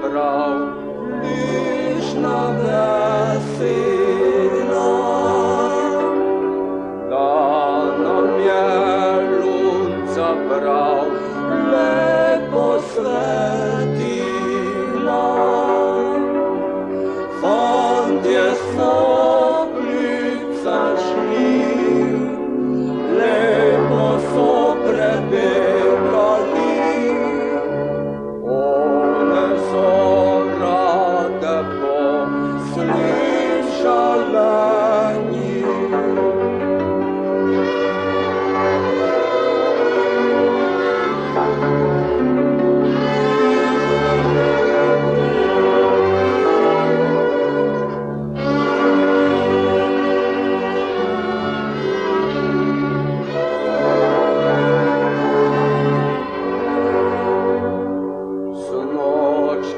prav, višna vesela, da nam je lunca prav lepo svetila. Fantje so plice šli, lepo so prebegali, one so rade poslišale njih.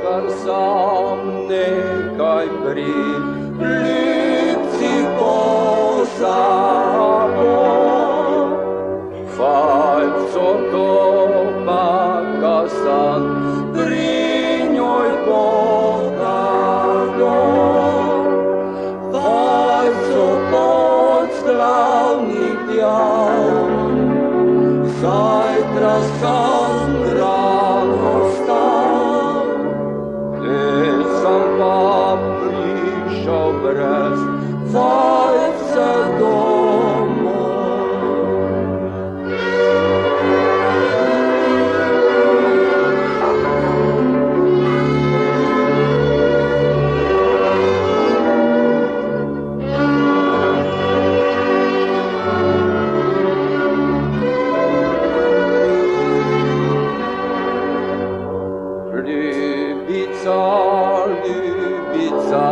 Kar sam nekaj pri lipci pozabo, fajco to pa san pri njoj podalo, fajco pod zdravnik djal, zajtra sam rano stal. Sam pa prišel brez fajce domov. Ljubica, ljubica,